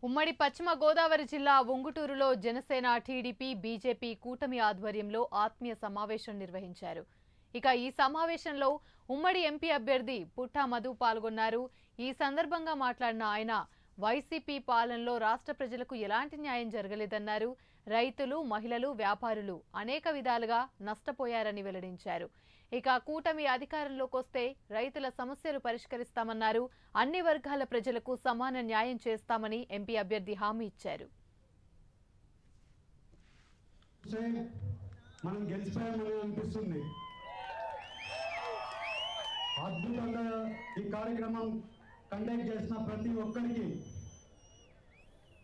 ఉమ్మడి పశ్చిమ గోదావరి జిల్లా ఉంగుటూరులో జనసేన టీడీపీ బీజేపీ కూటమి ఆధ్వర్యంలో ఆత్మీయ సమావేశం నిర్వహించారు. ఇక ఈ సమావేశంలో ఉమ్మడి ఎంపీ అభ్యర్థి పుట్టా మధు పాల్గొన్నారు. ఈ సందర్భంగా మాట్లాడిన ఆయన వైసీపీ పాలనలో రాష్ట్ర ప్రజలకు ఎలాంటి న్యాయం జరగలేదన్నారు. రైతులు, మహిళలు, వ్యాపారులు అనేక విధాలుగా నష్టపోయారని వెల్లడించారు. ఇక కూటమి అధికారంలోకి వస్తే రైతుల సమస్యలు పరిష్కరిస్తామన్నారు. అన్ని వర్గాల ప్రజలకు సమాన న్యాయం చేస్తామని ఎంపీ అభ్యర్థి హామీ ఇచ్చారు. మనం గెలిచిపోయామని అనిపిస్తుంది. అద్భుతంగా ఈ కార్యక్రమం కండక్ట్ చేసిన ప్రతి ఒక్కరికి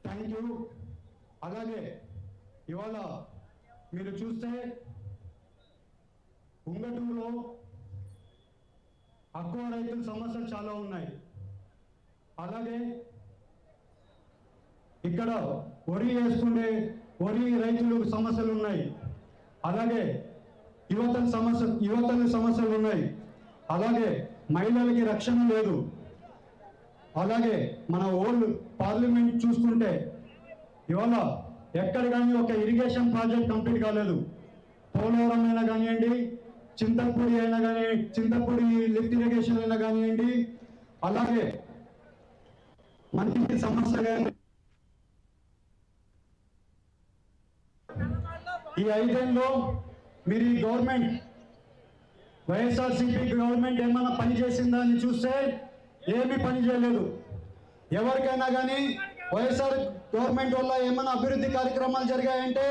థ్యాంక్ యూ. అలాగే ఇవాళ మీరు చూస్తే ఉంగటూరులో అక్కువ రైతుల సమస్యలు చాలా ఉన్నాయి. అలాగే ఇక్కడ వరి వేసుకునే వరి రైతులకు సమస్యలు ఉన్నాయి. అలాగే యువతల సమస్యలు ఉన్నాయి. అలాగే మహిళలకి రక్షణ లేదు. అలాగే మన ఓల్డ్ పార్లమెంట్ చూసుకుంటే ఇవాళ ఎక్కడ కానీ ఒక ఇరిగేషన్ ప్రాజెక్ట్ కంప్లీట్ కాలేదు. పోలవరం అయినా కానివ్వండి, చింతపూడి అయినా కానీ, చింతపూడి లిఫ్ట్ ఇరిగేషన్ అయినా కానివ్వండి, అలాగే మంచి సమస్య కానీ ఈ 5 ఏళ్ళలో మీరు ఈ గవర్నమెంట్ వైఎస్ఆర్సీపీ గవర్నమెంట్ ఏమైనా పని చేసిందా అని చూస్తే ఏమీ పని చేయలేదు. ఎవరికైనా కానీ వైఎస్ఆర్ గవర్నమెంట్ వల్ల ఏమైనా అభివృద్ధి కార్యక్రమాలు జరిగాయంటే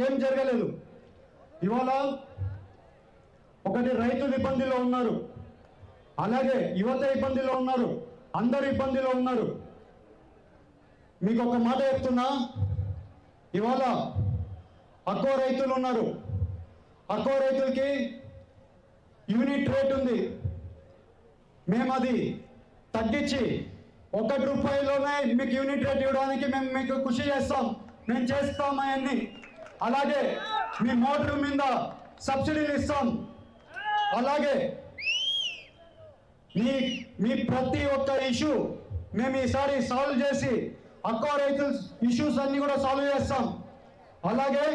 ఏం జరగలేదు. ఇవాళ ఒకటి రైతులు ఇబ్బందిలో ఉన్నారు, అలాగే యువత ఇబ్బందిలో ఉన్నారు, అందరూ ఇబ్బందిలో ఉన్నారు. మీకు ఒక మాట చెప్తున్నా, ఇవాళ అక్కువ రైతులు ఉన్నారు. అక్కువ రైతులకి యూనిట్ రేట్ ఉంది. మేము అది తగ్గించి 1 రూపాయలోనే మీకు యూనిట్ రేట్ ఇవ్వడానికి మేము మీకు కృషి చేస్తాం. మేము చేస్తాం అవన్నీ. అలాగే మీ మోటార్ మీద సబ్సిడీలు ఇస్తాం. అలాగే మీ ప్రతి ఒక్క ఇష్యూ మేము ఈసారి సాల్వ్ చేసి అక్కువ రైతుల ఇష్యూస్ అన్ని కూడా సాల్వ్ చేస్తాం. అలాగే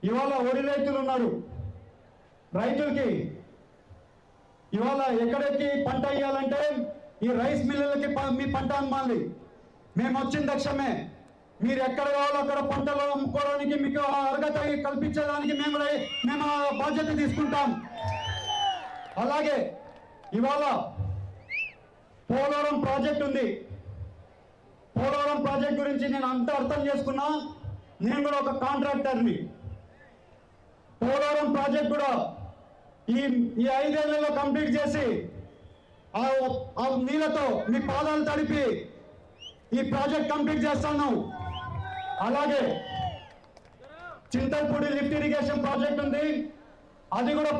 ఇవాళ వరి రైతులు ఉన్నారు. రైతులకి ఇవాళ ఎక్కడికి పంట వేయాలంటే ఈ రైస్ మిల్లులకి మీ పంట అమ్మాలి. మేము వచ్చిన దక్షమే మీరు ఎక్కడ కావాలో అక్కడ పంటలు అమ్ముకోవడానికి మీకు అర్హత కల్పించడానికి మేము బాధ్యత తీసుకుంటాం. అలాగే ఇవాళ పోలవరం ప్రాజెక్ట్ ఉంది. పోలవరం ప్రాజెక్ట్ గురించి నేను అంతా అర్థం చేసుకున్నా. నేను కూడా ఒక కాంట్రాక్టర్ని. పోలవరం ప్రాజెక్ట్ కూడా ఈ 5 ఏళ్లలో కంప్లీట్ చేసి ఆ నీళ్ళతో మీ పాదాలు తడిపి ఈ ప్రాజెక్ట్ కంప్లీట్ చేస్తాను. అలాగే చింతపూడి లిఫ్ట్ ఇరిగేషన్ ప్రాజెక్ట్ ఉంది, అది కూడా